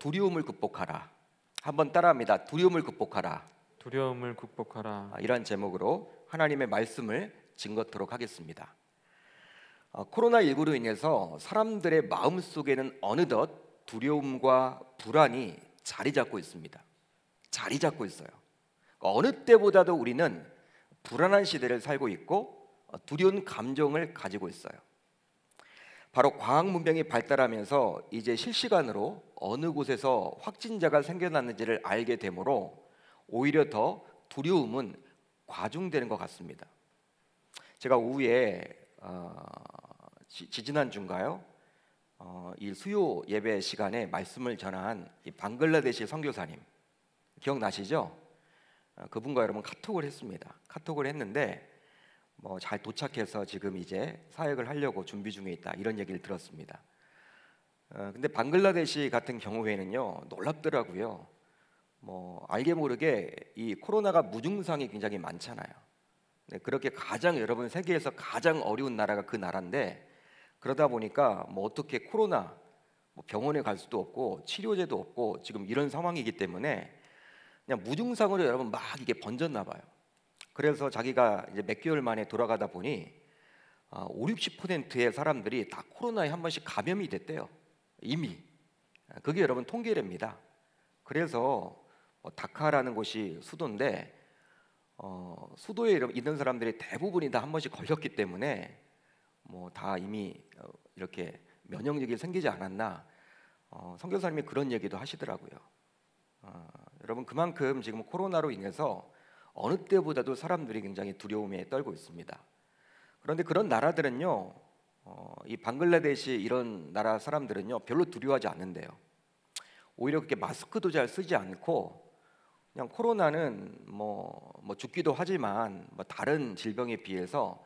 두려움을 극복하라. 한번 따라합니다. 두려움을 극복하라. 두려움을 극복하라. 이러한 제목으로 하나님의 말씀을 증거토록 하겠습니다. 코로나19로 인해서 사람들의 마음속에는 어느덧 두려움과 불안이 자리 잡고 있습니다. 자리 잡고 있어요. 어느 때보다도 우리는 불안한 시대를 살고 있고 두려운 감정을 가지고 있어요. 바로 과학 문명이 발달하면서 이제 실시간으로 어느 곳에서 확진자가 생겨났는지를 알게 되므로 오히려 더 두려움은 과중되는 것 같습니다. 제가 오후에 지지난주인가요? 이 수요 예배 시간에 말씀을 전한 이 방글라데시 선교사님 기억나시죠? 그분과 여러분 카톡을 했습니다. 카톡을 했는데 잘 도착해서 지금 이제 사역을 하려고 준비 중에 있다 이런 얘기를 들었습니다. 근데 방글라데시 같은 경우에는요 놀랍더라고요. 알게 모르게 이 코로나가 무증상이 굉장히 많잖아요. 그렇게 가장 여러분 세계에서 가장 어려운 나라가 그 나라인데 그러다 보니까 어떻게 코로나 병원에 갈 수도 없고 치료제도 없고 지금 이런 상황이기 때문에 그냥 무증상으로 여러분 막 이게 번졌나 봐요. 그래서 자기가 이제 몇 개월 만에 돌아가다 보니 50-60%의 사람들이 다 코로나에 한 번씩 감염이 됐대요. 이미 그게 여러분 통계랍니다. 그래서 다카라는 곳이 수도인데 수도에 있는 사람들이 대부분이 다 한 번씩 걸렸기 때문에 다 이미 이렇게 면역력이 생기지 않았나 선교사님이 그런 얘기도 하시더라고요. 여러분 그만큼 지금 코로나로 인해서 어느 때보다도 사람들이 굉장히 두려움에 떨고 있습니다. 그런데 그런 나라들은요, 이 방글라데시 이런 나라 사람들은요 별로 두려워하지 않는데요. 오히려 그렇게 마스크도 잘 쓰지 않고 그냥 코로나는 죽기도 하지만 다른 질병에 비해서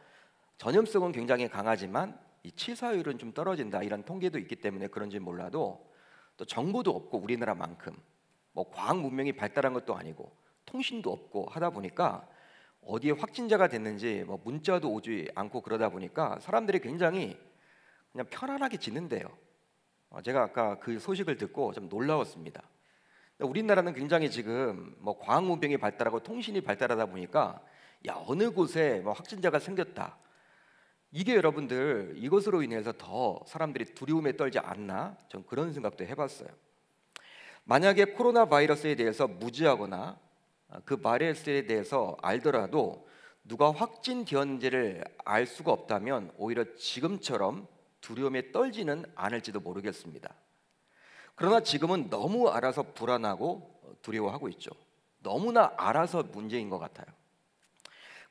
전염성은 굉장히 강하지만 이 치사율은 좀 떨어진다 이런 통계도 있기 때문에 그런지 몰라도 또 정보도 없고 우리나라만큼 과학 문명이 발달한 것도 아니고 통신도 없고 하다 보니까 어디에 확진자가 됐는지 문자도 오지 않고 그러다 보니까 사람들이 굉장히 그냥 편안하게 지낸대요. 제가 아까 그 소식을 듣고 좀 놀라웠습니다. 우리나라는 굉장히 지금 과학 문명이 발달하고 통신이 발달하다 보니까 어느 곳에 확진자가 생겼다. 이게 여러분들 이것으로 인해서 더 사람들이 두려움에 떨지 않나? 전 그런 생각도 해봤어요. 만약에 코로나 바이러스에 대해서 무지하거나 그 바이러스에 대해서 알더라도 누가 확진되었는지를 알 수가 없다면 오히려 지금처럼 두려움에 떨지는 않을지도 모르겠습니다. 그러나 지금은 너무 알아서 불안하고 두려워하고 있죠. 너무나 알아서 문제인 것 같아요.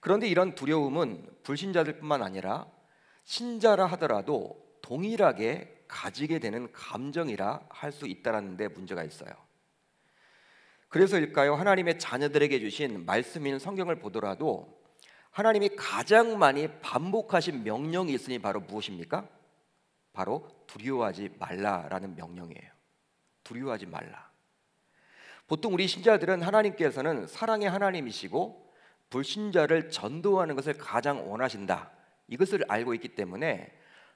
그런데 이런 두려움은 불신자들뿐만 아니라 신자라 하더라도 동일하게 가지게 되는 감정이라 할 수 있다는 데 문제가 있어요. 그래서일까요? 하나님의 자녀들에게 주신 말씀인 성경을 보더라도 하나님이 가장 많이 반복하신 명령이 있으니 바로 무엇입니까? 바로 두려워하지 말라라는 명령이에요. 두려워하지 말라. 보통 우리 신자들은 하나님께서는 사랑의 하나님이시고 불신자를 전도하는 것을 가장 원하신다. 이것을 알고 있기 때문에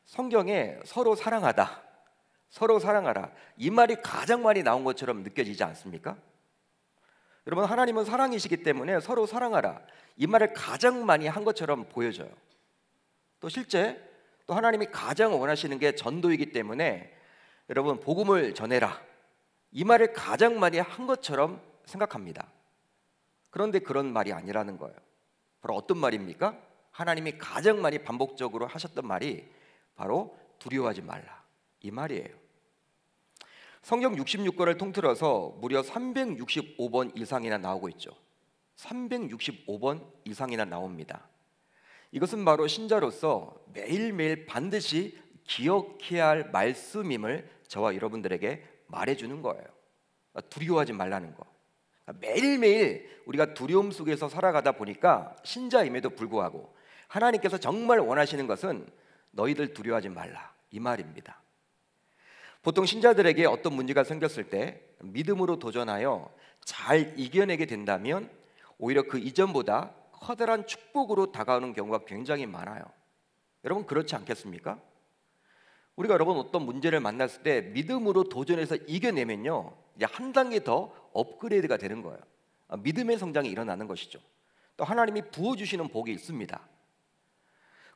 성경에 서로 사랑하다, 서로 사랑하라 이 말이 가장 많이 나온 것처럼 느껴지지 않습니까? 여러분 하나님은 사랑이시기 때문에 서로 사랑하라 이 말을 가장 많이 한 것처럼 보여져요. 또 실제 또 하나님이 가장 원하시는 게 전도이기 때문에 여러분 복음을 전해라 이 말을 가장 많이 한 것처럼 생각합니다. 그런데 그런 말이 아니라는 거예요. 바로 어떤 말입니까? 하나님이 가장 많이 반복적으로 하셨던 말이 바로 두려워하지 말라 이 말이에요. 성경 66권을 통틀어서 무려 365번 이상이나 나오고 있죠. 365번 이상이나 나옵니다. 이것은 바로 신자로서 매일매일 반드시 기억해야 할 말씀임을 저와 여러분들에게 말해주는 거예요. 두려워하지 말라는 거. 매일매일 우리가 두려움 속에서 살아가다 보니까 신자임에도 불구하고 하나님께서 정말 원하시는 것은 너희들 두려워하지 말라 이 말입니다. 보통 신자들에게 어떤 문제가 생겼을 때 믿음으로 도전하여 잘 이겨내게 된다면 오히려 그 이전보다 커다란 축복으로 다가오는 경우가 굉장히 많아요. 여러분 그렇지 않겠습니까? 우리가 여러분 어떤 문제를 만났을 때 믿음으로 도전해서 이겨내면요, 이제 한 단계 더 업그레이드가 되는 거예요. 믿음의 성장이 일어나는 것이죠. 또 하나님이 부어주시는 복이 있습니다.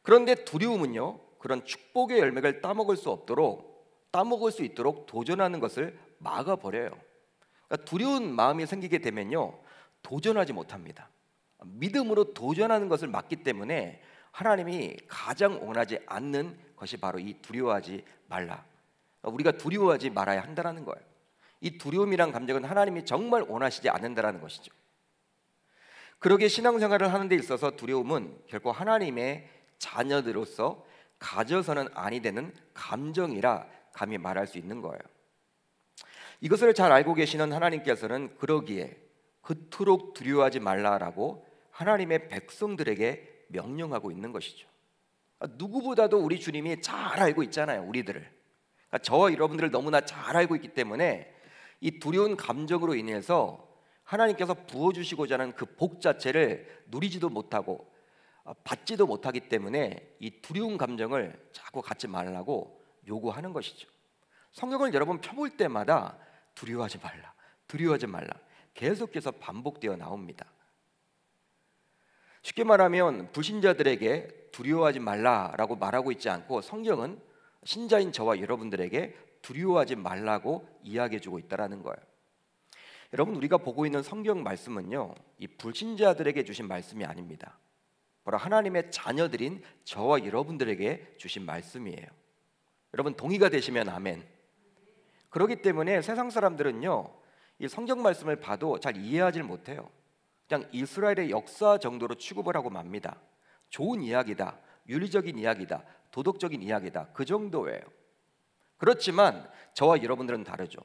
그런데 두려움은요, 그런 축복의 열매를 따먹을 수 있도록 도전하는 것을 막아버려요. 그러니까 두려운 마음이 생기게 되면요, 도전하지 못합니다. 믿음으로 도전하는 것을 막기 때문에 하나님이 가장 원하지 않는 것이 바로 이 두려워하지 말라. 우리가 두려워하지 말아야 한다는 거예요. 이 두려움이란 감정은 하나님이 정말 원하시지 않는다는 것이죠. 그러기에 신앙생활을 하는 데 있어서 두려움은 결코 하나님의 자녀들로서 가져서는 아니 되는 감정이라 감히 말할 수 있는 거예요. 이것을 잘 알고 계시는 하나님께서는 그러기에 그토록 두려워하지 말라라고 하나님의 백성들에게 명령하고 있는 것이죠. 누구보다도 우리 주님이 잘 알고 있잖아요, 우리들을. 그러니까 저와 여러분들을 너무나 잘 알고 있기 때문에 이 두려운 감정으로 인해서 하나님께서 부어주시고자 하는 그 복 자체를 누리지도 못하고 받지도 못하기 때문에 이 두려운 감정을 자꾸 갖지 말라고 요구하는 것이죠. 성경을 여러분 펴볼 때마다 두려워하지 말라, 두려워하지 말라 계속해서 반복되어 나옵니다. 쉽게 말하면 불신자들에게 두려워하지 말라라고 말하고 있지 않고 성경은 신자인 저와 여러분들에게 두려워하지 말라고 이야기해주고 있다는 거예요. 여러분, 우리가 보고 있는 성경 말씀은요, 이 불신자들에게 주신 말씀이 아닙니다. 바로 하나님의 자녀들인 저와 여러분들에게 주신 말씀이에요. 여러분 동의가 되시면 아멘. 그렇기 때문에 세상 사람들은요, 이 성경 말씀을 봐도 잘 이해하지 못해요. 그냥 이스라엘의 역사 정도로 취급을 하고 맙니다. 좋은 이야기다, 윤리적인 이야기다, 도덕적인 이야기다, 그 정도예요. 그렇지만 저와 여러분들은 다르죠.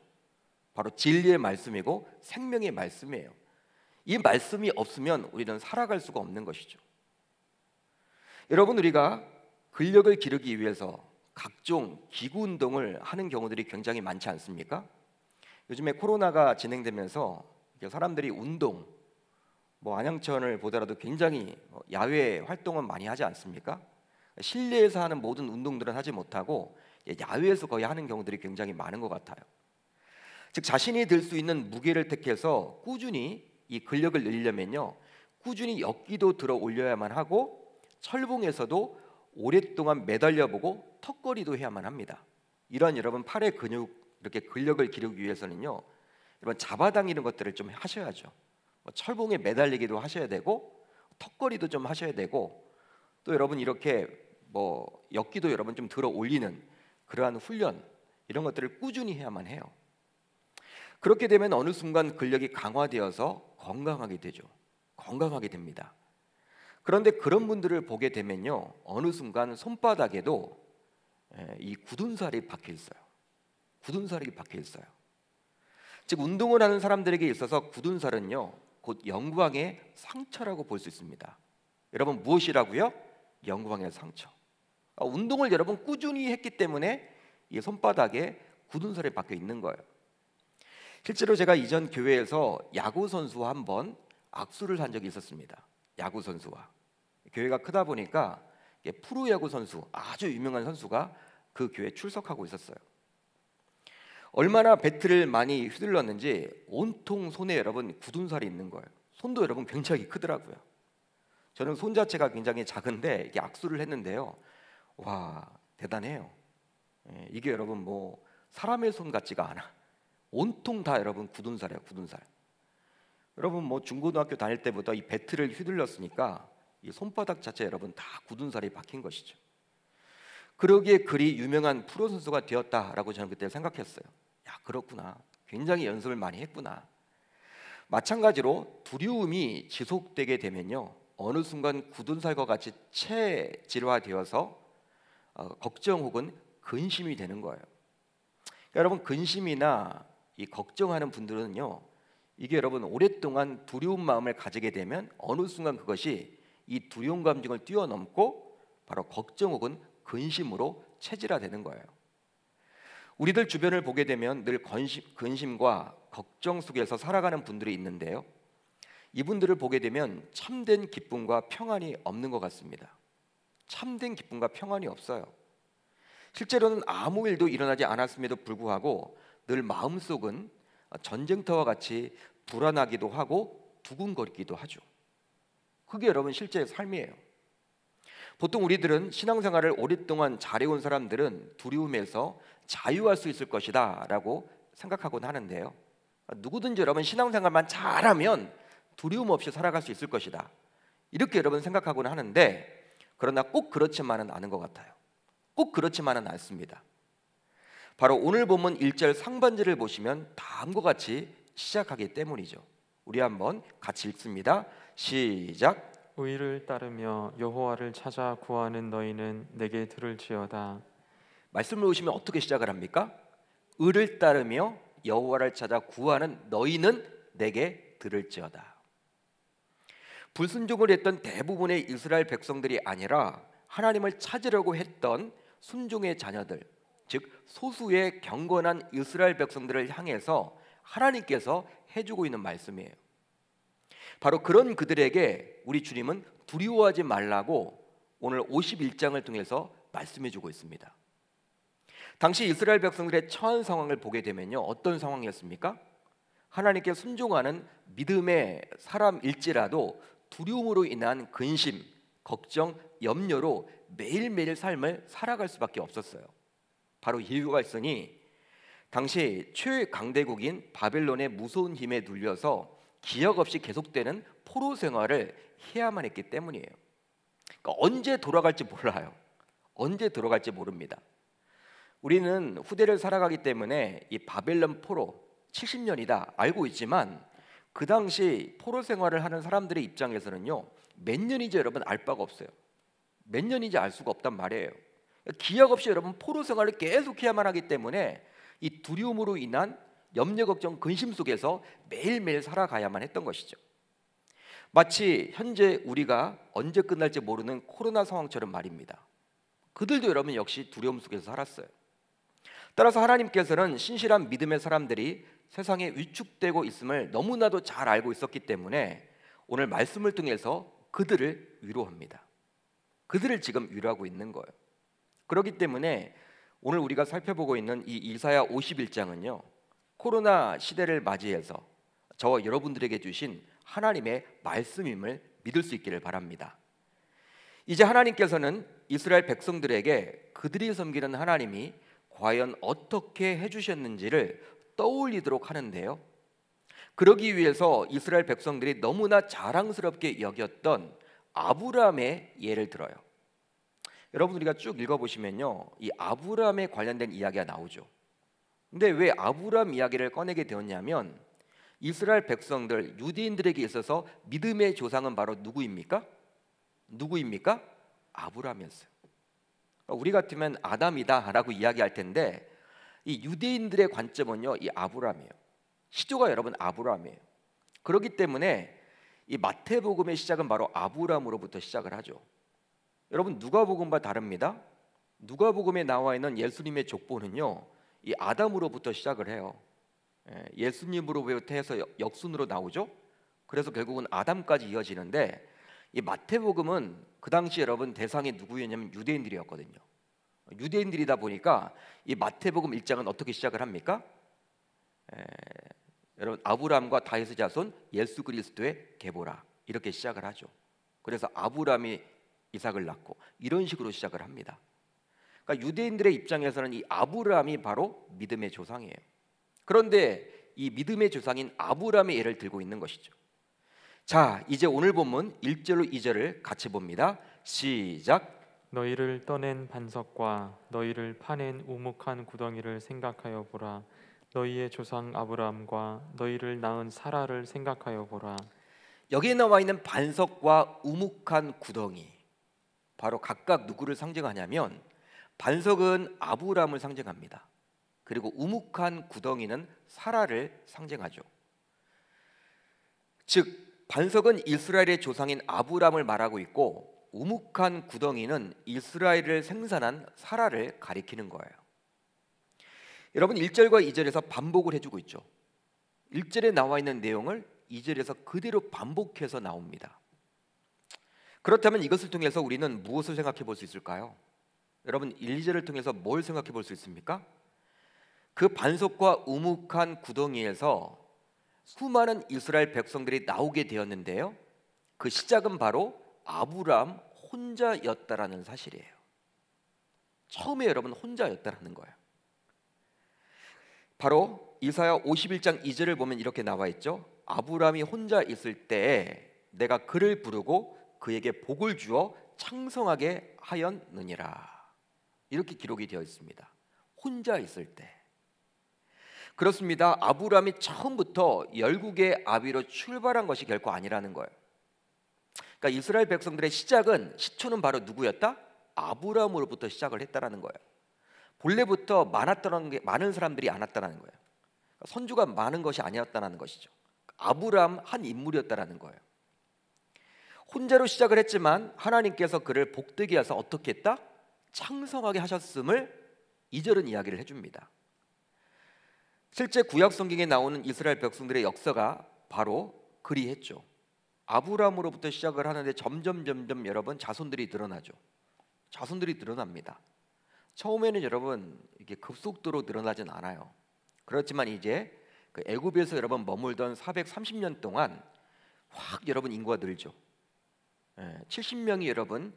바로 진리의 말씀이고 생명의 말씀이에요. 이 말씀이 없으면 우리는 살아갈 수가 없는 것이죠. 여러분, 우리가 근력을 기르기 위해서 각종 기구 운동을 하는 경우들이 굉장히 많지 않습니까? 요즘에 코로나가 진행되면서 사람들이 운동, 안양천을 보더라도 굉장히 야외 활동은 많이 하지 않습니까? 실내에서 하는 모든 운동들은 하지 못하고 야외에서 거의 하는 경우들이 굉장히 많은 것 같아요. 즉 자신이 들 수 있는 무게를 택해서 꾸준히 이 근력을 늘리려면요, 꾸준히 역기도 들어 올려야만 하고 철봉에서도 오랫동안 매달려보고 턱걸이도 해야만 합니다. 이러한 여러분 팔의 근육, 이렇게 근력을 기르기 위해서는요, 여러분 잡아당기는 것들을 좀 하셔야죠. 철봉에 매달리기도 하셔야 되고 턱걸이도 좀 하셔야 되고, 또 여러분 이렇게 역기도 여러분 좀 들어 올리는 그러한 훈련, 이런 것들을 꾸준히 해야만 해요. 그렇게 되면 어느 순간 근력이 강화되어서 건강하게 되죠. 건강하게 됩니다. 그런데 그런 분들을 보게 되면요, 어느 순간 손바닥에도 이 굳은 살이 박혀 있어요. 굳은 살이 박혀 있어요. 즉 운동을 하는 사람들에게 있어서 굳은 살은요, 곧 영광의 상처라고 볼 수 있습니다. 여러분 무엇이라고요? 영광의 상처. 운동을 여러분 꾸준히 했기 때문에 이 손바닥에 굳은 살이 박혀 있는 거예요. 실제로 제가 이전 교회에서 야구 선수와 한번 악수를 한 적이 있었습니다. 야구 선수와. 교회가 크다 보니까 프로야구 선수, 아주 유명한 선수가 그 교회에 출석하고 있었어요. 얼마나 배트를 많이 휘둘렀는지 온통 손에 여러분 굳은 살이 있는 거예요. 손도 여러분 굉장히 크더라고요. 저는 손 자체가 굉장히 작은데 이게 악수를 했는데요, 와 대단해요. 이게 여러분 사람의 손 같지가 않아. 온통 다 여러분 굳은 살이에요, 굳은 살. 여러분 중고등학교 다닐 때부터 이 배트를 휘둘렀으니까 이 손바닥 자체 여러분 다 굳은 살이 박힌 것이죠. 그러기에 그리 유명한 프로 선수가 되었다라고 저는 그때 생각했어요. 야, 그렇구나. 굉장히 연습을 많이 했구나. 마찬가지로 두려움이 지속되게 되면요, 어느 순간 굳은 살과 같이 체질화되어서 걱정 혹은 근심이 되는 거예요. 그러니까 여러분 근심이나 이 걱정하는 분들은요, 이게 여러분 오랫동안 두려운 마음을 가지게 되면 어느 순간 그것이 이 두려운 감정을 뛰어넘고 바로 걱정 혹은 근심으로 체질화되는 거예요. 우리들 주변을 보게 되면 늘 근심과 걱정 속에서 살아가는 분들이 있는데요, 이분들을 보게 되면 참된 기쁨과 평안이 없는 것 같습니다. 참된 기쁨과 평안이 없어요. 실제로는 아무 일도 일어나지 않았음에도 불구하고 늘 마음속은 전쟁터와 같이 불안하기도 하고 두근거리기도 하죠. 그게 여러분 실제 삶이에요. 보통 우리들은 신앙생활을 오랫동안 잘해온 사람들은 두려움에서 자유할 수 있을 것이다 라고 생각하곤 하는데요, 누구든지 여러분 신앙생활만 잘하면 두려움 없이 살아갈 수 있을 것이다 이렇게 여러분 생각하곤 하는데, 그러나 꼭 그렇지만은 않은 것 같아요. 꼭 그렇지만은 않습니다. 바로 오늘 본문 1절 상반절을 보시면 다음과 같이 시작하기 때문이죠. 우리 한번 같이 읽습니다. 시작. 의를 따르며 여호와를 찾아 구하는 너희는 내게 들을지어다. 말씀을 보시면 어떻게 시작을 합니까? 의를 따르며 여호와를 찾아 구하는 너희는 내게 들을지어다. 불순종을 했던 대부분의 이스라엘 백성들이 아니라 하나님을 찾으려고 했던 순종의 자녀들, 즉 소수의 경건한 이스라엘 백성들을 향해서 하나님께서 해주고 있는 말씀이에요. 바로 그런 그들에게 우리 주님은 두려워하지 말라고 오늘 51장을 통해서 말씀해주고 있습니다. 당시 이스라엘 백성들의 처한 상황을 보게 되면요, 어떤 상황이었습니까? 하나님께 순종하는 믿음의 사람일지라도 두려움으로 인한 근심, 걱정, 염려로 매일매일 삶을 살아갈 수밖에 없었어요. 바로 이유가 있으니 당시 최강대국인 바벨론의 무서운 힘에 눌려서 기약 없이 계속되는 포로 생활을 해야만 했기 때문이에요. 그러니까 언제 돌아갈지 몰라요. 언제 돌아갈지 모릅니다. 우리는 후대를 살아가기 때문에 이 바벨론 포로 70년이다 알고 있지만, 그 당시 포로 생활을 하는 사람들의 입장에서는요, 몇 년인지 여러분 알 바가 없어요. 몇 년인지 알 수가 없단 말이에요. 기약 없이 여러분 포로 생활을 계속 해야만 하기 때문에 이 두려움으로 인한 염려, 걱정, 근심 속에서 매일매일 살아가야만 했던 것이죠. 마치 현재 우리가 언제 끝날지 모르는 코로나 상황처럼 말입니다. 그들도 여러분 역시 두려움 속에서 살았어요. 따라서 하나님께서는 신실한 믿음의 사람들이 세상에 위축되고 있음을 너무나도 잘 알고 있었기 때문에 오늘 말씀을 통해서 그들을 위로합니다. 그들을 지금 위로하고 있는 거예요. 그렇기 때문에 오늘 우리가 살펴보고 있는 이 이사야 51장은요, 코로나 시대를 맞이해서 저와 여러분들에게 주신 하나님의 말씀임을 믿을 수 있기를 바랍니다. 이제 하나님께서는 이스라엘 백성들에게 그들이 섬기는 하나님이 과연 어떻게 해주셨는지를 떠올리도록 하는데요, 그러기 위해서 이스라엘 백성들이 너무나 자랑스럽게 여겼던 아브라함의 예를 들어요. 여러분 우리가 쭉 읽어보시면요, 이 아브라함에 관련된 이야기가 나오죠. 근데 왜 아브라함 이야기를 꺼내게 되었냐면, 이스라엘 백성들, 유대인들에게 있어서 믿음의 조상은 바로 누구입니까? 누구입니까? 아브라함이었어요. 우리 같으면 아담이다 라고 이야기할 텐데, 이 유대인들의 관점은요, 이 아브라함이에요. 시조가 여러분 아브라함이에요. 그렇기 때문에 이 마태복음의 시작은 바로 아브라함으로부터 시작을 하죠. 여러분 누가복음과 다릅니다. 누가복음에 나와 있는 예수님의 족보는요, 이 아담으로부터 시작을 해요. 예수님으로부터 해서 역순으로 나오죠. 그래서 결국은 아담까지 이어지는데, 이 마태복음은 그 당시 여러분 대상이 누구였냐면 유대인들이었거든요. 유대인들이다 보니까 이 마태복음 1장은 어떻게 시작을 합니까? 여러분 아브라함과 다윗의 자손 예수 그리스도의 계보라 이렇게 시작을 하죠. 그래서 아브라함이 이삭을 낳고 이런 식으로 시작을 합니다. 그러니까 유대인들의 입장에서는 이 아브라함이 바로 믿음의 조상이에요. 그런데 이 믿음의 조상인 아브라함의 예를 들고 있는 것이죠. 자, 이제 오늘 본문 1절로 2절을 같이 봅니다. 시작. 너희를 떠낸 반석과 너희를 파낸 우묵한 구덩이를 생각하여 보라. 너희의 조상 아브라함과 너희를 낳은 사라를 생각하여 보라. 여기에 나와 있는 반석과 우묵한 구덩이, 바로 각각 누구를 상징하냐면, 반석은 아브라함을 상징합니다. 그리고 우묵한 구덩이는 사라를 상징하죠. 즉 반석은 이스라엘의 조상인 아브라함을 말하고 있고, 우묵한 구덩이는 이스라엘을 생산한 사라를 가리키는 거예요. 여러분 1절과 2절에서 반복을 해주고 있죠. 1절에 나와 있는 내용을 2절에서 그대로 반복해서 나옵니다. 그렇다면 이것을 통해서 우리는 무엇을 생각해 볼 수 있을까요? 여러분 1, 2절을 통해서 뭘 생각해 볼 수 있습니까? 그 반석과 우묵한 구덩이에서 수많은 이스라엘 백성들이 나오게 되었는데요, 그 시작은 바로 아브라함 혼자였다라는 사실이에요. 처음에 여러분 혼자였다라는 거예요. 바로 이사야 51장 2절을 보면 이렇게 나와 있죠. 아브라함이 혼자 있을 때에 내가 그를 부르고 그에게 복을 주어 창성하게 하였느니라. 이렇게 기록이 되어 있습니다. 혼자 있을 때. 그렇습니다. 아브라함이 처음부터 열국의 아비로 출발한 것이 결코 아니라는 거예요. 그러니까 이스라엘 백성들의 시초는 바로 누구였다? 아브라함으로부터 시작을 했다라는 거예요. 본래부터 많은 사람들이 않았다라는 거예요. 그러니까 선주가 많은 것이 아니었다라는 것이죠. 아브라함 한 인물이었다라는 거예요. 혼자로 시작을 했지만 하나님께서 그를 복되게 하셔서 어떻게 했다? 창성하게 하셨음을 2절은 이야기를 해줍니다. 실제 구약 성경에 나오는 이스라엘 백성들의 역사가 바로 그리했죠. 아브라함으로부터 시작을 하는데 점점 여러분 자손들이 늘어나죠. 자손들이 늘어납니다. 처음에는 여러분 이게 급속도로 늘어나진 않아요. 그렇지만 이제 그 애굽에서 여러분 머물던 430년 동안 확 여러분 인구가 늘죠. 70명이 여러분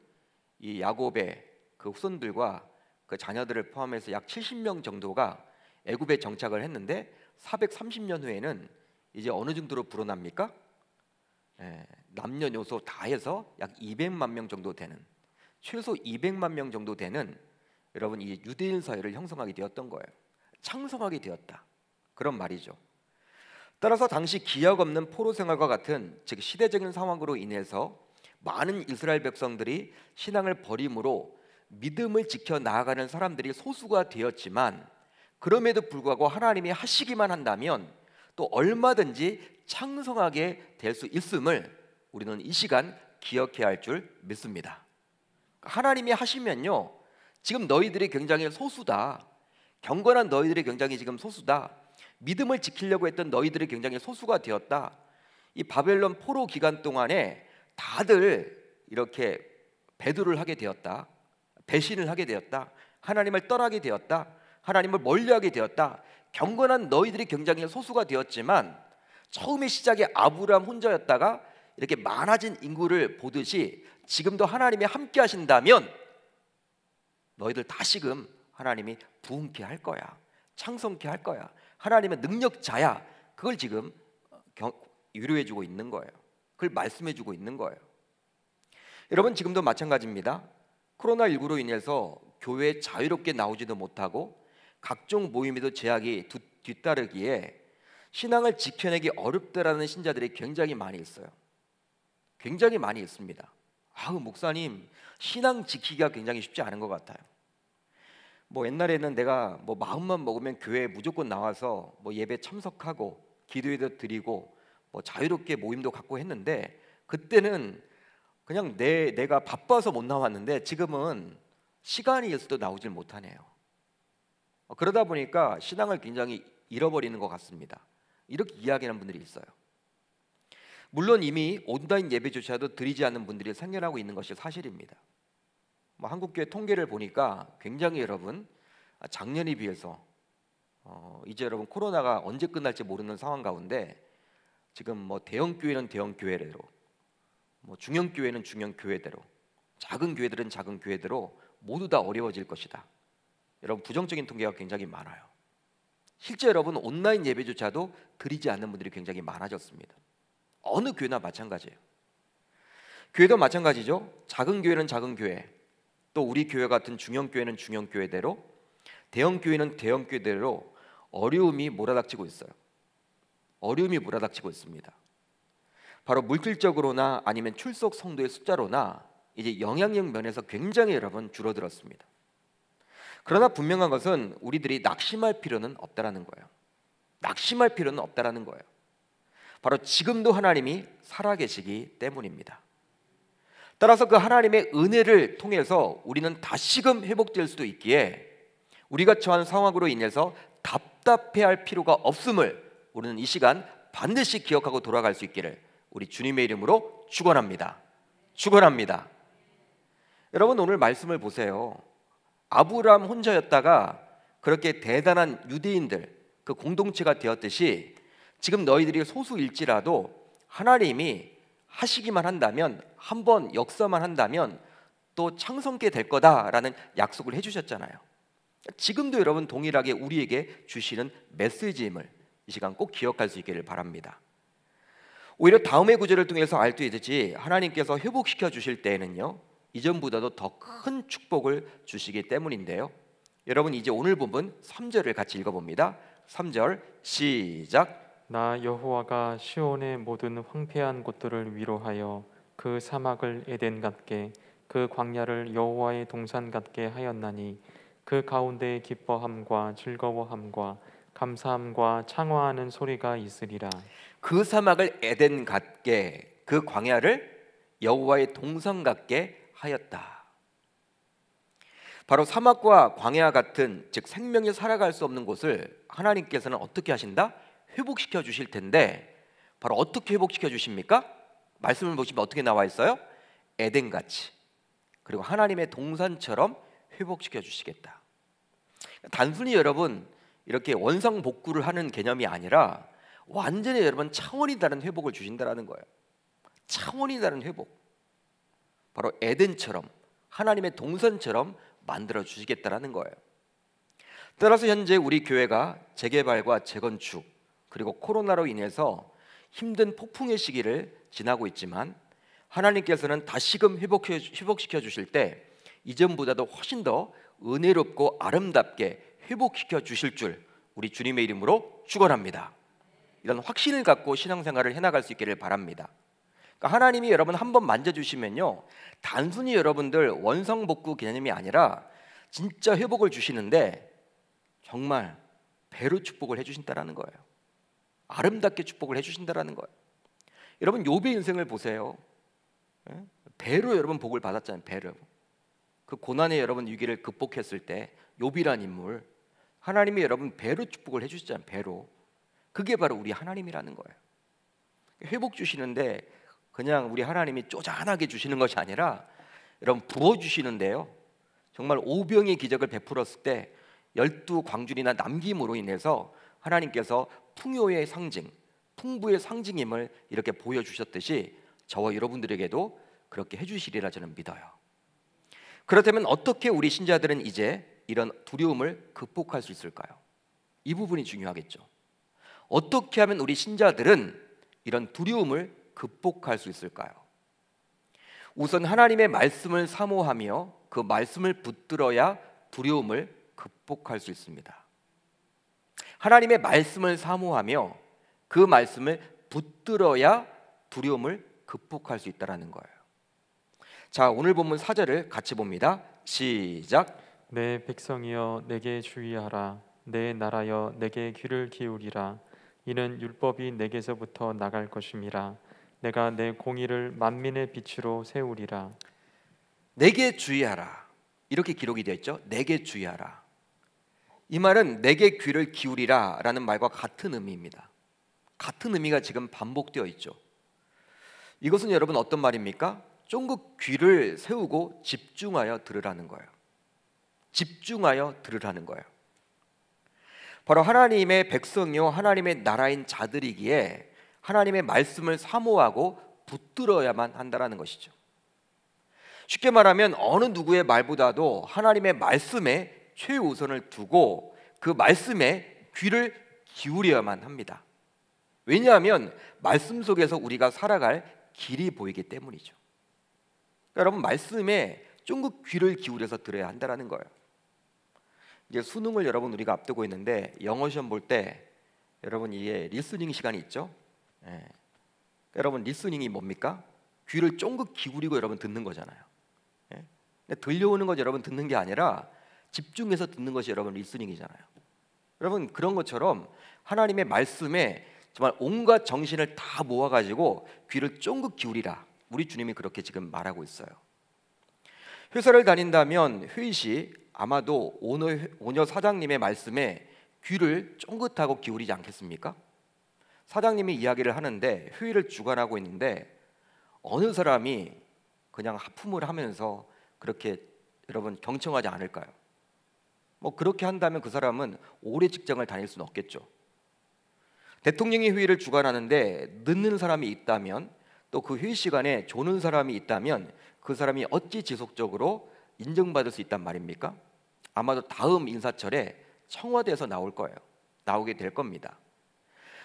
이 야곱의 그 후손들과 그 자녀들을 포함해서 약 70명 정도가 애굽에 정착을 했는데 430년 후에는 이제 어느 정도로 불어납니까? 남녀노소 다 해서 약 200만 명 정도 되는, 최소 200만 명 정도 되는 여러분 이 유대인 사회를 형성하게 되었던 거예요. 창성하게 되었다, 그런 말이죠. 따라서 당시 기약 없는 포로 생활과 같은 즉 시대적인 상황으로 인해서 많은 이스라엘 백성들이 신앙을 버림으로 믿음을 지켜 나아가는 사람들이 소수가 되었지만, 그럼에도 불구하고 하나님이 하시기만 한다면 또 얼마든지 창성하게 될 수 있음을 우리는 이 시간 기억해야 할 줄 믿습니다. 하나님이 하시면요, 지금 너희들이 굉장히 소수다, 경건한 너희들이 굉장히 지금 소수다, 믿음을 지키려고 했던 너희들이 굉장히 소수가 되었다, 이 바벨론 포로 기간 동안에 다들 이렇게 배도를 하게 되었다, 배신을 하게 되었다, 하나님을 떠나게 되었다, 하나님을 멀리하게 되었다, 경건한 너희들이 굉장히 소수가 되었지만 처음에 시작이 아브라함 혼자였다가 이렇게 많아진 인구를 보듯이 지금도 하나님이 함께 하신다면 너희들 다시금 하나님이 부흥케 할 거야, 창성케 할 거야, 하나님은 능력자야, 그걸 지금 위로해주고 있는 거예요. 그걸 말씀해주고 있는 거예요. 여러분 지금도 마찬가지입니다. 코로나19로 인해서 교회에 자유롭게 나오지도 못하고 각종 모임에도 제약이 뒤따르기에 신앙을 지켜내기 어렵다라는 신자들이 굉장히 많이 있어요. 굉장히 많이 있습니다. 목사님 신앙 지키기가 굉장히 쉽지 않은 것 같아요. 옛날에는 내가 마음만 먹으면 교회에 무조건 나와서 예배 참석하고 기도회도 드리고 자유롭게 모임도 갖고 했는데, 그때는 그냥 내가 바빠서 못 나왔는데 지금은 시간이 있어도 나오질 못하네요. 그러다 보니까 신앙을 굉장히 잃어버리는 것 같습니다. 이렇게 이야기하는 분들이 있어요. 물론 이미 온라인 예배조차도 드리지 않는 분들이 생겨나고 있는 것이 사실입니다. 한국교회 통계를 보니까 굉장히 여러분 작년에 비해서 이제 여러분 코로나가 언제 끝날지 모르는 상황 가운데 지금 대형 교회는 대형 교회대로, 중형 교회는 중형 교회대로, 작은 교회들은 작은 교회대로 모두 다 어려워질 것이다. 여러분 부정적인 통계가 굉장히 많아요. 실제 여러분 온라인 예배조차도 드리지 않는 분들이 굉장히 많아졌습니다. 어느 교회나 마찬가지예요. 교회도 마찬가지죠. 작은 교회는 작은 교회, 또 우리 교회 같은 중형 교회는 중형 교회대로, 대형 교회는 대형 교회대로 어려움이 몰아닥치고 있어요. 어려움이 몰아닥치고 있습니다. 바로 물질적으로나 아니면 출석 성도의 숫자로나 이제 영향력 면에서 굉장히 여러분 줄어들었습니다. 그러나 분명한 것은 우리들이 낙심할 필요는 없다라는 거예요. 낙심할 필요는 없다라는 거예요. 바로 지금도 하나님이 살아계시기 때문입니다. 따라서 그 하나님의 은혜를 통해서 우리는 다시금 회복될 수도 있기에 우리가 처한 상황으로 인해서 답답해할 필요가 없음을 우리는 이 시간 반드시 기억하고 돌아갈 수 있기를 우리 주님의 이름으로 축원합니다. 축원합니다. 여러분 오늘 말씀을 보세요. 아브라함 혼자였다가 그렇게 대단한 유대인들 그 공동체가 되었듯이 지금 너희들이 소수일지라도 하나님이 하시기만 한다면, 한번 역사만 한다면 또 창성케 될 거다라는 약속을 해주셨잖아요. 지금도 여러분 동일하게 우리에게 주시는 메시지임을 이 시간 꼭 기억할 수 있기를 바랍니다. 오히려 다음의 구절을 통해서 알 수 있듯이 하나님께서 회복시켜 주실 때에는요, 이전보다도 더 큰 축복을 주시기 때문인데요. 여러분 이제 오늘 본문 3절을 같이 읽어봅니다. 3절 시작. 나 여호와가 시온의 모든 황폐한 곳들을 위로하여 그 사막을 에덴 같게 그 광야를 여호와의 동산 같게 하였나니 그 가운데 기뻐함과 즐거워함과 감사함과 창화하는 소리가 있으리라. 그 사막을 에덴 같게 그 광야를 여호와의 동산 같게 하였다. 바로 사막과 광야 같은, 즉 생명이 살아갈 수 없는 곳을 하나님께서는 어떻게 하신다? 회복시켜 주실 텐데, 바로 어떻게 회복시켜 주십니까? 말씀을 보시면 어떻게 나와 있어요? 에덴같이, 그리고 하나님의 동산처럼 회복시켜 주시겠다. 단순히 여러분 이렇게 원상복구를 하는 개념이 아니라 완전히 여러분 차원이 다른 회복을 주신다는 거예요. 차원이 다른 회복, 바로 에덴처럼 하나님의 동산처럼 만들어 주시겠다라는 거예요. 따라서 현재 우리 교회가 재개발과 재건축 그리고 코로나로 인해서 힘든 폭풍의 시기를 지나고 있지만, 하나님께서는 다시금 회복시켜 주실 때 이전보다도 훨씬 더 은혜롭고 아름답게 회복시켜 주실 줄 우리 주님의 이름으로 축원합니다. 이런 확신을 갖고 신앙생활을 해나갈 수 있기를 바랍니다. 그러니까 하나님이 여러분 한번 만져주시면요, 단순히 여러분들 원상복구 개념이 아니라 진짜 회복을 주시는데 정말 배로 축복을 해주신다라는 거예요. 아름답게 축복을 해주신다라는 거예요. 여러분 욥의 인생을 보세요. 배로 여러분 복을 받았잖아요. 배로. 그 고난의 여러분 위기를 극복했을 때 욥이란 인물, 하나님이 여러분 배로 축복을 해주시잖아요. 배로. 그게 바로 우리 하나님이라는 거예요. 회복 주시는데 그냥 우리 하나님이 쪼잔하게 주시는 것이 아니라 여러분 부어주시는데요, 정말 오병의 기적을 베풀었을 때 12광줄이나 남김으로 인해서 하나님께서 풍요의 상징, 풍부의 상징임을 이렇게 보여주셨듯이 저와 여러분들에게도 그렇게 해주시리라 저는 믿어요. 그렇다면 어떻게 우리 신자들은 이제 이런 두려움을 극복할 수 있을까요? 이 부분이 중요하겠죠. 어떻게 하면 우리 신자들은 이런 두려움을 극복할 수 있을까요? 우선 하나님의 말씀을 사모하며 그 말씀을 붙들어야 두려움을 극복할 수 있습니다. 하나님의 말씀을 사모하며 그 말씀을 붙들어야 두려움을 극복할 수 있다는 거예요. 자, 오늘 본문 4절을 같이 봅니다. 시작. 내 백성이여 내게 주의하라. 내 나라여 내게 귀를 기울이라. 이는 율법이 내게서부터 나갈 것임이라. 내가 내 공의를 만민의 빛으로 세우리라. 내게 주의하라, 이렇게 기록이 되어 있죠. 내게 주의하라. 이 말은 내게 귀를 기울이라 라는 말과 같은 의미입니다. 같은 의미가 지금 반복되어 있죠. 이것은 여러분 어떤 말입니까? 쫑긋 귀를 세우고 집중하여 들으라는 거예요. 집중하여 들으라는 거예요. 바로 하나님의 백성이요 하나님의 나라인 자들이기에 하나님의 말씀을 사모하고 붙들어야만 한다라는 것이죠. 쉽게 말하면 어느 누구의 말보다도 하나님의 말씀에 최우선을 두고 그 말씀에 귀를 기울여야만 합니다. 왜냐하면 말씀 속에서 우리가 살아갈 길이 보이기 때문이죠. 그러니까 여러분 말씀에 쫑긋 귀를 기울여서 들어야 한다는 거예요. 이제 수능을 여러분 우리가 앞두고 있는데 영어 시험 볼 때 여러분 이게 리스닝 시간이 있죠. 여러분 리스닝이 뭡니까? 귀를 쫑긋 기울이고 여러분 듣는 거잖아요. 근데 들려오는 것 여러분 듣는 게 아니라 집중해서 듣는 것이 여러분 리스닝이잖아요. 여러분 그런 것처럼 하나님의 말씀에 정말 온갖 정신을 다 모아가지고 귀를 쫑긋 기울이라, 우리 주님이 그렇게 지금 말하고 있어요. 회사를 다닌다면 회의 시 아마도 오너 사장님의 말씀에 귀를 쫑긋하고 기울이지 않겠습니까? 사장님이 이야기를 하는데 회의를 주관하고 있는데 어느 사람이 그냥 하품을 하면서 그렇게 여러분 경청하지 않을까요? 뭐 그렇게 한다면 그 사람은 오래 직장을 다닐 수는 없겠죠. 대통령이 회의를 주관하는데 늦는 사람이 있다면, 또 그 회의 시간에 조는 사람이 있다면 그 사람이 어찌 지속적으로 인정받을 수 있단 말입니까? 아마도 다음 인사철에 청와대에서 나올 거예요. 나오게 될 겁니다.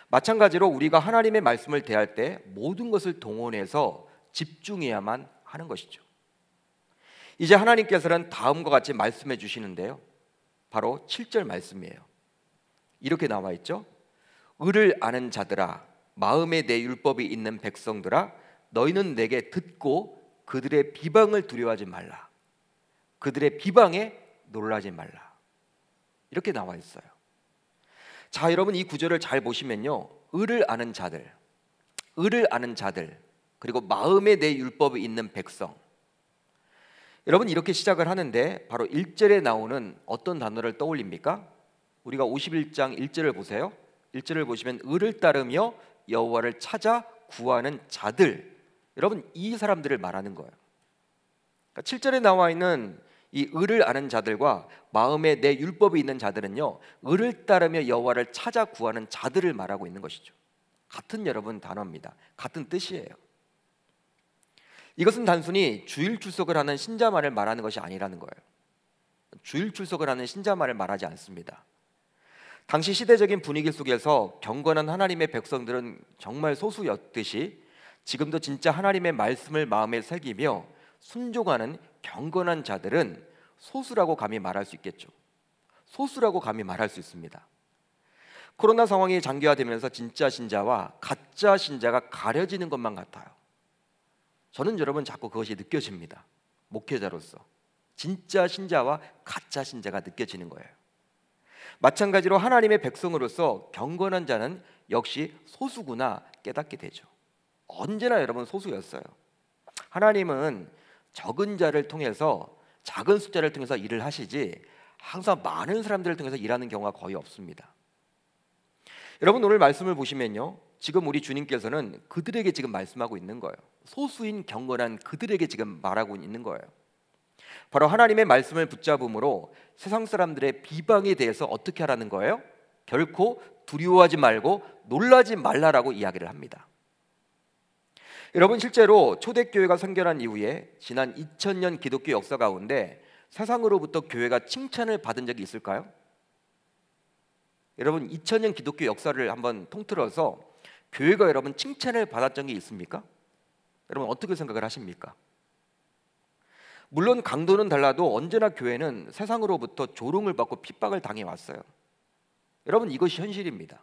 마찬가지로 우리가 하나님의 말씀을 대할 때 모든 것을 동원해서 집중해야만 하는 것이죠. 이제 하나님께서는 다음과 같이 말씀해 주시는데요, 바로 7절 말씀이에요. 이렇게 나와 있죠. 의를 아는 자들아, 마음에 내 율법이 있는 백성들아, 너희는 내게 듣고 그들의 비방을 두려워하지 말라. 그들의 비방에 놀라지 말라. 이렇게 나와 있어요. 자, 여러분 이 구절을 잘 보시면요, 의를 아는 자들, 의를 아는 자들, 그리고 마음에 내 율법이 있는 백성. 여러분 이렇게 시작을 하는데 바로 1절에 나오는 어떤 단어를 떠올립니까? 우리가 51장 1절을 보세요. 1절을 보시면 의를 따르며 여호와를 찾아 구하는 자들, 여러분 이 사람들을 말하는 거예요. 그러니까 7절에 나와 있는 이 의를 아는 자들과 마음에 내 율법이 있는 자들은요, 의를 따르며 여호와를 찾아 구하는 자들을 말하고 있는 것이죠. 같은 여러분 단어입니다. 같은 뜻이에요. 이것은 단순히 주일 출석을 하는 신자만을 말하는 것이 아니라는 거예요. 주일 출석을 하는 신자만을 말하지 않습니다. 당시 시대적인 분위기 속에서 경건한 하나님의 백성들은 정말 소수였듯이 지금도 진짜 하나님의 말씀을 마음에 새기며 순종하는 경건한 자들은 소수라고 감히 말할 수 있겠죠. 소수라고 감히 말할 수 있습니다. 코로나 상황이 장기화되면서 진짜 신자와 가짜 신자가 가려지는 것만 같아요. 저는 여러분 자꾸 그것이 느껴집니다. 목회자로서 진짜 신자와 가짜 신자가 느껴지는 거예요. 마찬가지로 하나님의 백성으로서 경건한 자는 역시 소수구나 깨닫게 되죠. 언제나 여러분 소수였어요. 하나님은 적은 자를 통해서, 작은 숫자를 통해서 일을 하시지 항상 많은 사람들을 통해서 일하는 경우가 거의 없습니다. 여러분 오늘 말씀을 보시면요, 지금 우리 주님께서는 그들에게 지금 말씀하고 있는 거예요. 소수인 경건한 그들에게 지금 말하고 있는 거예요. 바로 하나님의 말씀을 붙잡음으로 세상 사람들의 비방에 대해서 어떻게 하라는 거예요? 결코 두려워하지 말고 놀라지 말라라고 이야기를 합니다. 여러분 실제로 초대교회가 성결한 이후에 지난 2000년 기독교 역사 가운데 세상으로부터 교회가 칭찬을 받은 적이 있을까요? 여러분 2000년 기독교 역사를 한번 통틀어서 교회가 여러분 칭찬을 받았던 게 있습니까? 여러분 어떻게 생각을 하십니까? 물론 강도는 달라도 언제나 교회는 세상으로부터 조롱을 받고 핍박을 당해왔어요. 여러분 이것이 현실입니다.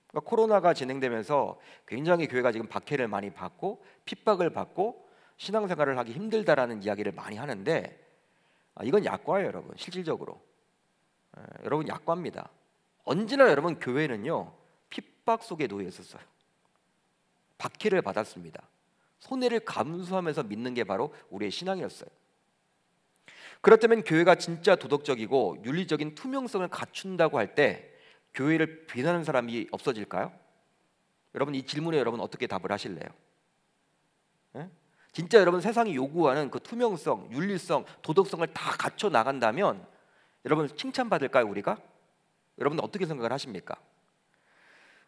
그러니까 코로나가 진행되면서 굉장히 교회가 지금 박해를 많이 받고 핍박을 받고 신앙생활을 하기 힘들다라는 이야기를 많이 하는데 이건 약과예요. 여러분 실질적으로 여러분 약과입니다. 언제나 여러분 교회는요 핍박 속에 놓여 있었어요. 박해를 받았습니다. 손해를 감수하면서 믿는 게 바로 우리의 신앙이었어요. 그렇다면 교회가 진짜 도덕적이고 윤리적인 투명성을 갖춘다고 할 때 교회를 비난하는 사람이 없어질까요? 여러분 이 질문에 여러분 어떻게 답을 하실래요? 예? 진짜 여러분 세상이 요구하는 그 투명성, 윤리성, 도덕성을 다 갖춰 나간다면 여러분 칭찬받을까요 우리가? 여러분 어떻게 생각을 하십니까?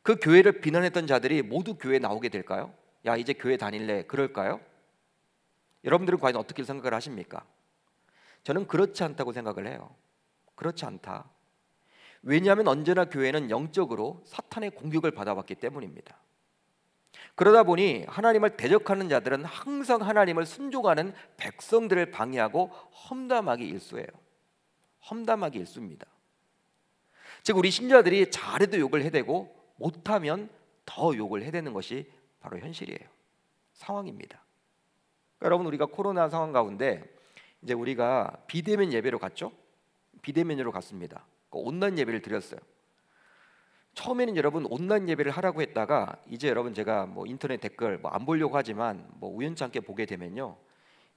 그 교회를 비난했던 자들이 모두 교회에 나오게 될까요? 야 이제 교회 다닐래 그럴까요? 여러분들은 과연 어떻게 생각을 하십니까? 저는 그렇지 않다고 생각을 해요. 그렇지 않다. 왜냐하면 언제나 교회는 영적으로 사탄의 공격을 받아왔기 때문입니다. 그러다 보니 하나님을 대적하는 자들은 항상 하나님을 순종하는 백성들을 방해하고 험담하기 일쑤예요. 험담하기 일쑤입니다. 즉 우리 신자들이 잘해도 욕을 해대고 못하면 더 욕을 해대는 것이 바로 현실이에요. 상황입니다. 그러니까 여러분 우리가 코로나 상황 가운데 이제 우리가 비대면 예배로 갔죠. 비대면으로 갔습니다. 온라인 예배를 드렸어요. 처음에는 여러분 온라인 예배를 하라고 했다가 이제 여러분 제가 뭐 인터넷 댓글 뭐 안 보려고 하지만 뭐 우연치 않게 보게 되면요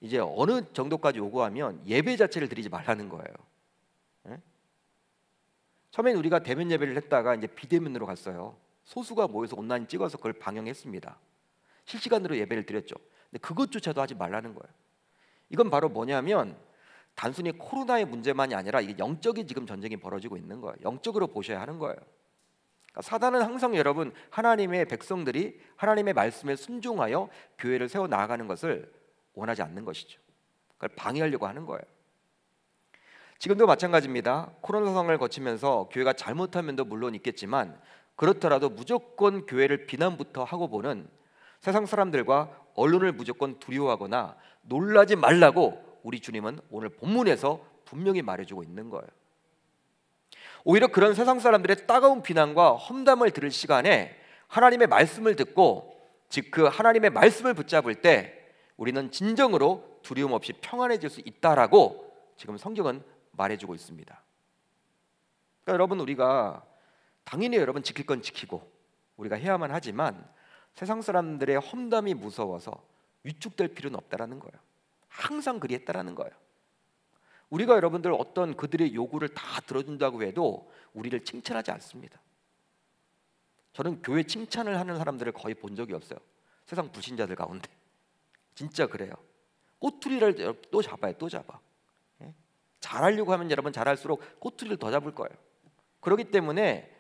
이제 어느 정도까지 요구하면 예배 자체를 드리지 말라는 거예요. 예? 처음엔 우리가 대면 예배를 했다가 이제 비대면으로 갔어요. 소수가 모여서 온라인 찍어서 그걸 방영했습니다. 실시간으로 예배를 드렸죠. 근데 그것조차도 하지 말라는 거예요. 이건 바로 뭐냐면 단순히 코로나의 문제만이 아니라 이게 영적인 지금 전쟁이 벌어지고 있는 거예요. 영적으로 보셔야 하는 거예요. 그러니까 사단은 항상 여러분 하나님의 백성들이 하나님의 말씀에 순종하여 교회를 세워 나아가는 것을 원하지 않는 것이죠. 그걸 방해하려고 하는 거예요. 지금도 마찬가지입니다. 코로나 상황을 거치면서 교회가 잘못한 면도 물론 있겠지만 그렇더라도 무조건 교회를 비난부터 하고 보는 세상 사람들과 언론을 무조건 두려워하거나 놀라지 말라고 우리 주님은 오늘 본문에서 분명히 말해주고 있는 거예요. 오히려 그런 세상 사람들의 따가운 비난과 험담을 들을 시간에 하나님의 말씀을 듣고 즉 그 하나님의 말씀을 붙잡을 때 우리는 진정으로 두려움 없이 평안해질 수 있다라고 지금 성경은 말해주고 있습니다. 그러니까 여러분 우리가 당연히 여러분 지킬 건 지키고 우리가 해야만 하지만 세상 사람들의 험담이 무서워서 위축될 필요는 없다라는 거예요. 항상 그리했다라는 거예요. 우리가 여러분들 어떤 그들의 요구를 다 들어준다고 해도 우리를 칭찬하지 않습니다. 저는 교회 칭찬을 하는 사람들을 거의 본 적이 없어요. 세상 불신자들 가운데 진짜 그래요. 꼬투리를 또 잡아요. 또 잡아. 잘하려고 하면 여러분 잘할수록 꼬투리를 더 잡을 거예요. 그렇기 때문에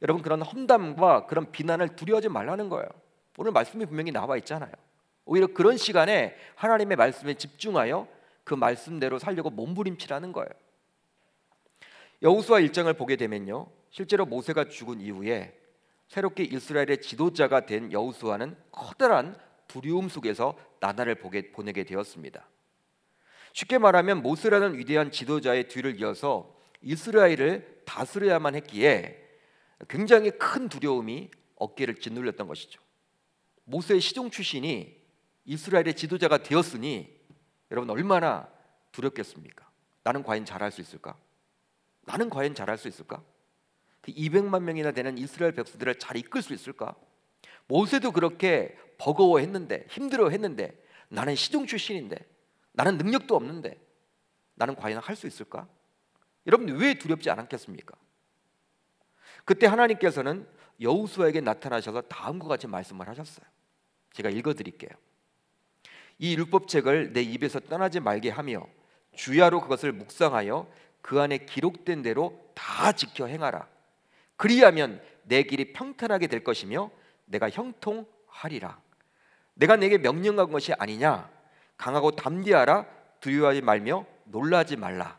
여러분 그런 험담과 그런 비난을 두려워하지 말라는 거예요. 오늘 말씀이 분명히 나와 있잖아요. 오히려 그런 시간에 하나님의 말씀에 집중하여 그 말씀대로 살려고 몸부림치라는 거예요. 여호수아 1장을 보게 되면요, 실제로 모세가 죽은 이후에 새롭게 이스라엘의 지도자가 된 여호수아는 커다란 두려움 속에서 나날을 보내게 되었습니다. 쉽게 말하면 모세라는 위대한 지도자의 뒤를 이어서 이스라엘을 다스려야만 했기에 굉장히 큰 두려움이 어깨를 짓눌렸던 것이죠. 모세의 시종 출신이 이스라엘의 지도자가 되었으니 여러분 얼마나 두렵겠습니까? 나는 과연 잘할 수 있을까? 나는 과연 잘할 수 있을까? 그 200만 명이나 되는 이스라엘 백성들을 잘 이끌 수 있을까? 모세도 그렇게 버거워했는데 힘들어했는데 나는 시종 출신인데 나는 능력도 없는데 나는 과연 할 수 있을까? 여러분 왜 두렵지 않았겠습니까? 그때 하나님께서는 여호수아에게 나타나셔서 다음과 같이 말씀을 하셨어요. 제가 읽어드릴게요. 이 율법책을 내 입에서 떠나지 말게 하며 주야로 그것을 묵상하여 그 안에 기록된 대로 다 지켜 행하라. 그리하면 내 길이 평탄하게 될 것이며 내가 형통하리라. 내가 내게 명령한 것이 아니냐? 강하고 담대하라. 두려워하지 말며 놀라지 말라.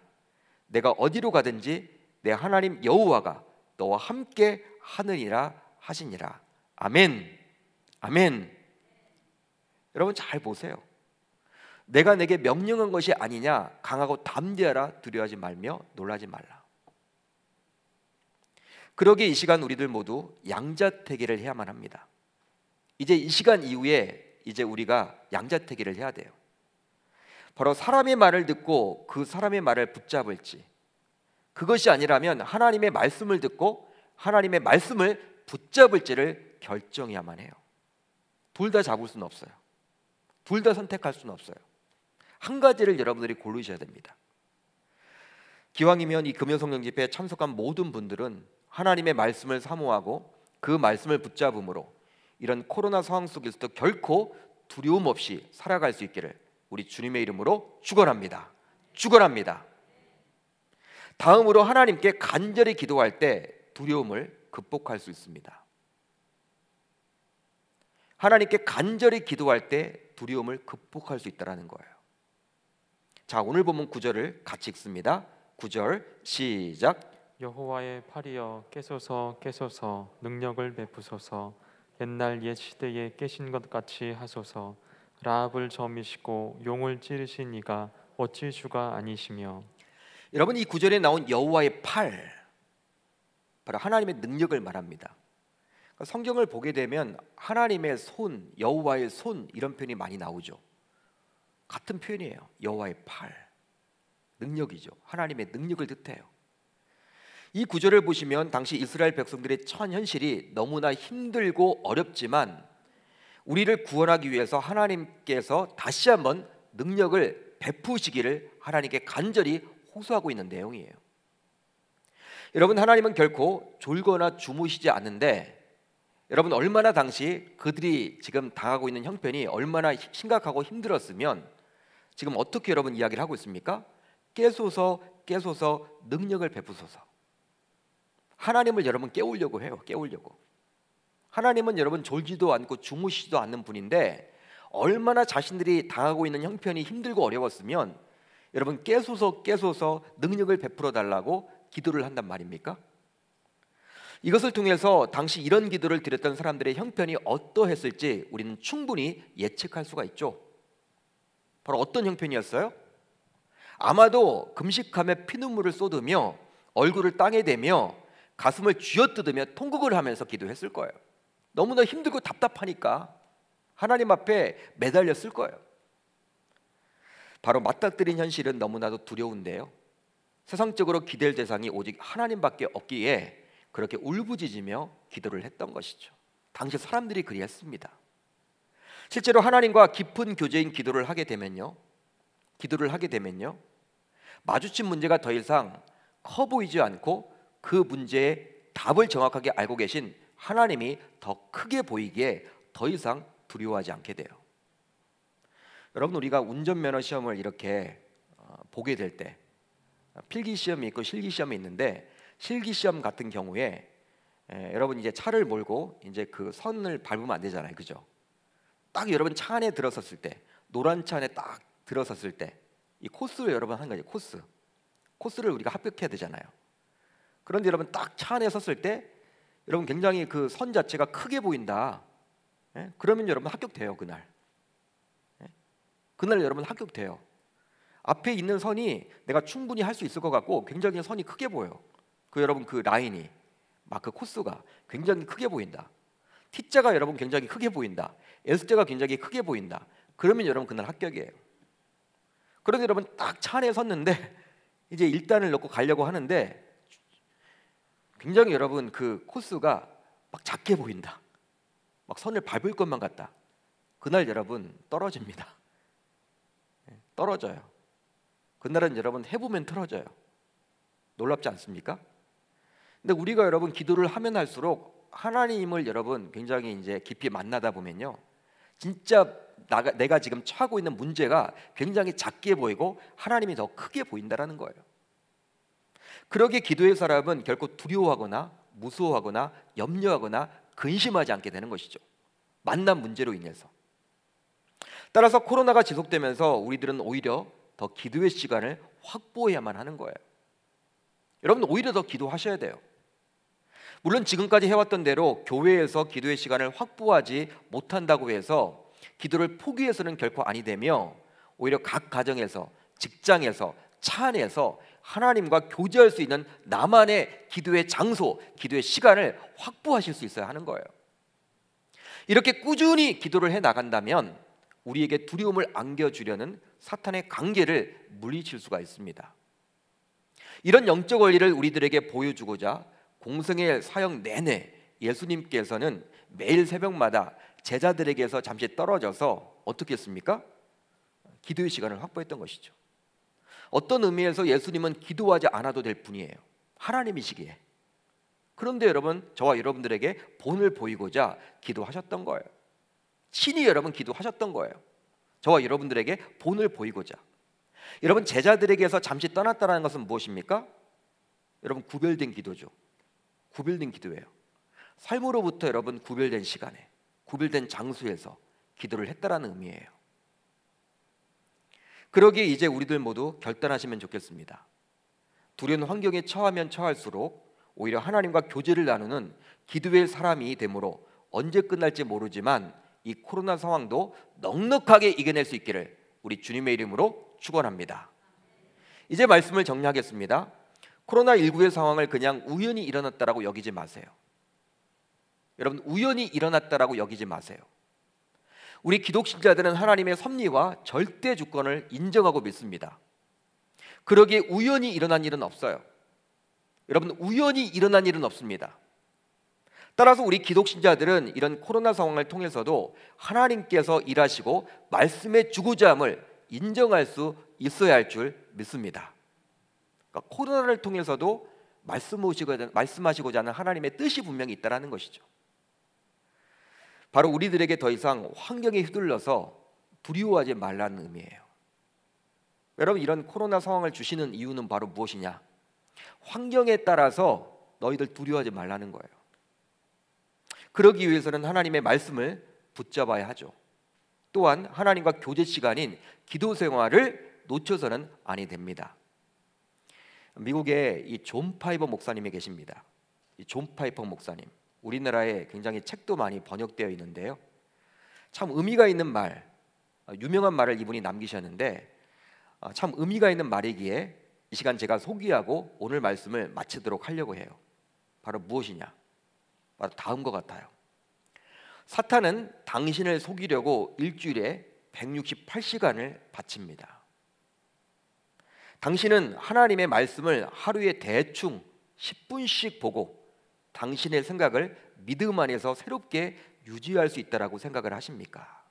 내가 어디로 가든지 내 하나님 여호와가 너와 함께 하느니라 하시니라. 아멘. 아멘. 여러분 잘 보세요. 내가 내게 명령한 것이 아니냐? 강하고 담대하라. 두려워하지 말며 놀라지 말라. 그러기에 이 시간 우리들 모두 양자택일을 해야만 합니다. 이제 이 시간 이후에 이제 우리가 양자택일을 해야 돼요. 바로 사람의 말을 듣고 그 사람의 말을 붙잡을지, 그것이 아니라면 하나님의 말씀을 듣고 하나님의 말씀을 붙잡을지를 결정해야만 해요. 둘 다 잡을 수는 없어요. 둘 다 선택할 수는 없어요. 한 가지를 여러분들이 고르셔야 됩니다. 기왕이면 이 금요성령 집회에 참석한 모든 분들은 하나님의 말씀을 사모하고 그 말씀을 붙잡음으로 이런 코로나 상황 속에서도 결코 두려움 없이 살아갈 수 있기를 우리 주님의 이름으로 축원합니다. 축원합니다. 다음으로 하나님께 간절히 기도할 때 두려움을 극복할 수 있습니다. 하나님께 간절히 기도할 때 두려움을 극복할 수 있다는 거예요. 자, 오늘 본문 9절을 같이 읽습니다. 9절 시작. 여호와의 팔이여 깨소서 깨소서 능력을 베푸소서 옛날 옛 시대에 깨신 것 같이 하소서 라합을 점이시고 용을 찌르신 이가 어찌 주가 아니시며. 여러분 이 9절에 나온 여호와의 팔, 바로 하나님의 능력을 말합니다. 성경을 보게 되면 하나님의 손, 여호와의 손 이런 표현이 많이 나오죠. 같은 표현이에요. 여호와의 팔, 능력이죠. 하나님의 능력을 뜻해요. 이 구절을 보시면 당시 이스라엘 백성들의 처한 현실이 너무나 힘들고 어렵지만 우리를 구원하기 위해서 하나님께서 다시 한번 능력을 베푸시기를 하나님께 간절히 호소하고 있는 내용이에요. 여러분 하나님은 결코 졸거나 주무시지 않는데 여러분 얼마나 당시 그들이 지금 당하고 있는 형편이 얼마나 심각하고 힘들었으면 지금 어떻게 여러분 이야기를 하고 있습니까? 깨소서 능력을 베푸소서. 하나님을 여러분 깨우려고 해요. 깨우려고. 하나님은 여러분 졸지도 않고 주무시지도 않는 분인데 얼마나 자신들이 당하고 있는 형편이 힘들고 어려웠으면 여러분 깨소서 능력을 베풀어 달라고 기도를 한단 말입니까? 이것을 통해서 당시 이런 기도를 드렸던 사람들의 형편이 어떠했을지 우리는 충분히 예측할 수가 있죠. 바로 어떤 형편이었어요? 아마도 금식하며 피눈물을 쏟으며 얼굴을 땅에 대며 가슴을 쥐어뜯으며 통곡을 하면서 기도했을 거예요. 너무나 힘들고 답답하니까 하나님 앞에 매달렸을 거예요. 바로 맞닥뜨린 현실은 너무나도 두려운데요, 세상적으로 기댈 대상이 오직 하나님밖에 없기에 그렇게 울부짖으며 기도를 했던 것이죠. 당시 사람들이 그리했습니다. 실제로 하나님과 깊은 교제인 기도를 하게 되면요, 마주친 문제가 더 이상 커 보이지 않고 그 문제의 답을 정확하게 알고 계신 하나님이 더 크게 보이기에 더 이상 두려워하지 않게 돼요. 여러분, 우리가 운전면허 시험을 이렇게 보게 될 때 필기 시험이 있고 실기 시험이 있는데, 실기 시험 같은 경우에 여러분 이제 차를 몰고 이제 그 선을 밟으면 안 되잖아요, 그죠? 딱 여러분 차 안에 들어섰을 때, 노란 차 안에 딱 들어섰을 때 이 코스를 여러분 하는 거죠. 코스를 우리가 합격해야 되잖아요. 그런데 여러분 딱 차 안에 섰을 때 여러분 굉장히 그 선 자체가 크게 보인다. 그러면 여러분 합격돼요. 그날 여러분 합격돼요. 앞에 있는 선이 내가 충분히 할 수 있을 것 같고 굉장히 선이 크게 보여. 여러분 그 라인이 막 그 코스가 굉장히 크게 보인다. T자가 여러분 굉장히 크게 보인다. S자가 굉장히 크게 보인다. 그러면 여러분 그날 합격이에요. 그런데 여러분 딱 차 안에 섰는데 이제 1단을 넣고 가려고 하는데 굉장히 여러분 그 코스가 막 작게 보인다. 막 선을 밟을 것만 같다. 그날 여러분 떨어집니다. 떨어져요. 그날은 여러분 해보면 틀어져요. 놀랍지 않습니까? 근데 우리가 여러분 기도를 하면 할수록 하나님을 여러분 굉장히 이제 깊이 만나다 보면요, 진짜 내가 지금 처하고 있는 문제가 굉장히 작게 보이고 하나님이 더 크게 보인다라는 거예요. 그러기에 기도의 사람은 결코 두려워하거나 무서워하거나 염려하거나 근심하지 않게 되는 것이죠. 만난 문제로 인해서. 따라서 코로나가 지속되면서 우리들은 오히려 더 기도의 시간을 확보해야만 하는 거예요. 여러분 오히려 더 기도하셔야 돼요. 물론 지금까지 해왔던 대로 교회에서 기도의 시간을 확보하지 못한다고 해서 기도를 포기해서는 결코 아니 되며, 오히려 각 가정에서, 직장에서, 차 안에서 하나님과 교제할 수 있는 나만의 기도의 장소, 기도의 시간을 확보하실 수 있어야 하는 거예요. 이렇게 꾸준히 기도를 해 나간다면 우리에게 두려움을 안겨주려는 사탄의 관계를 물리칠 수가 있습니다. 이런 영적 원리를 우리들에게 보여주고자 공생의 사역 내내 예수님께서는 매일 새벽마다 제자들에게서 잠시 떨어져서 어떻게 했습니까? 기도의 시간을 확보했던 것이죠. 어떤 의미에서 예수님은 기도하지 않아도 될 분이에요. 하나님이시기에. 그런데 여러분, 저와 여러분들에게 본을 보이고자 기도하셨던 거예요. 친히 여러분 기도하셨던 거예요. 저와 여러분들에게 본을 보이고자. 여러분, 제자들에게서 잠시 떠났다는 것은 무엇입니까? 여러분, 구별된 기도죠. 구별된 기도예요. 삶으로부터 여러분 구별된 시간에, 구별된 장소에서 기도를 했다라는 의미예요. 그러기에 이제 우리들 모두 결단하시면 좋겠습니다. 두려운 환경에 처하면 처할수록 오히려 하나님과 교제를 나누는 기도의 사람이 되므로 언제 끝날지 모르지만 이 코로나 상황도 넉넉하게 이겨낼 수 있기를 우리 주님의 이름으로 축원합니다. 이제 말씀을 정리하겠습니다. 코로나19의 상황을 그냥 우연히 일어났다라고 여기지 마세요. 여러분, 우연히 일어났다라고 여기지 마세요. 우리 기독신자들은 하나님의 섭리와 절대 주권을 인정하고 믿습니다. 그러기에 우연히 일어난 일은 없어요. 여러분, 우연히 일어난 일은 없습니다. 따라서 우리 기독신자들은 이런 코로나 상황을 통해서도 하나님께서 일하시고 말씀의 주고자 함을 인정할 수 있어야 할 줄 믿습니다. 그러니까 코로나를 통해서도 말씀하시고자 하는 하나님의 뜻이 분명히 있다는 것이죠. 바로 우리들에게 더 이상 환경에 휘둘려서 두려워하지 말라는 의미예요. 여러분, 이런 코로나 상황을 주시는 이유는 바로 무엇이냐? 환경에 따라서 너희들 두려워하지 말라는 거예요. 그러기 위해서는 하나님의 말씀을 붙잡아야 하죠. 또한 하나님과 교제 시간인 기도 생활을 놓쳐서는 아니 됩니다. 미국에 이 존 파이버 목사님이 계십니다. 이 존 파이버 목사님, 우리나라에 굉장히 책도 많이 번역되어 있는데요, 참 의미가 있는 말, 유명한 말을 이분이 남기셨는데 참 의미가 있는 말이기에 이 시간 제가 소개하고 오늘 말씀을 마치도록 하려고 해요. 바로 무엇이냐? 바로 다음과 같아요. 사탄은 당신을 속이려고 일주일에 168시간을 바칩니다. 당신은 하나님의 말씀을 하루에 대충 10분씩 보고 당신의 생각을 믿음 안에서 새롭게 유지할 수 있다라고 생각을 하십니까?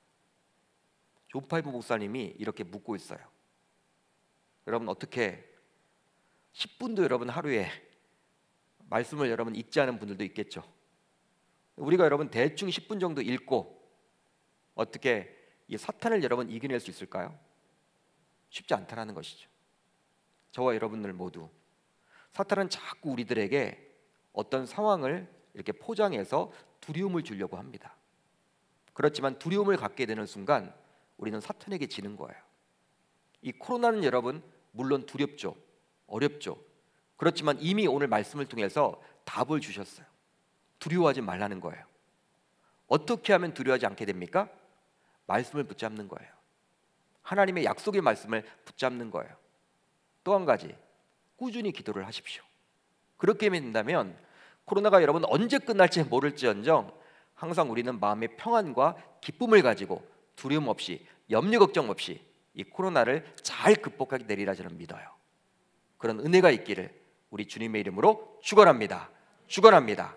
존 파이버 목사님이 이렇게 묻고 있어요. 여러분, 어떻게 10분도 여러분 하루에 말씀을 여러분 읽지 않은 분들도 있겠죠. 우리가 여러분 대충 10분 정도 읽고 어떻게 이 사탄을 여러분 이겨낼 수 있을까요? 쉽지 않다라는 것이죠. 저와 여러분들 모두 사탄은 자꾸 우리들에게 어떤 상황을 이렇게 포장해서 두려움을 주려고 합니다. 그렇지만 두려움을 갖게 되는 순간 우리는 사탄에게 지는 거예요. 이 코로나는 여러분 물론 두렵죠, 어렵죠. 그렇지만 이미 오늘 말씀을 통해서 답을 주셨어요. 두려워하지 말라는 거예요. 어떻게 하면 두려워하지 않게 됩니까? 말씀을 붙잡는 거예요. 하나님의 약속의 말씀을 붙잡는 거예요. 또 한 가지, 꾸준히 기도를 하십시오. 그렇게 된다면 코로나가 여러분 언제 끝날지 모를지언정 항상 우리는 마음의 평안과 기쁨을 가지고 두려움 없이, 염려 걱정 없이 이 코로나를 잘 극복하게 되리라 저는 믿어요. 그런 은혜가 있기를 우리 주님의 이름으로 축원합니다. 축원합니다.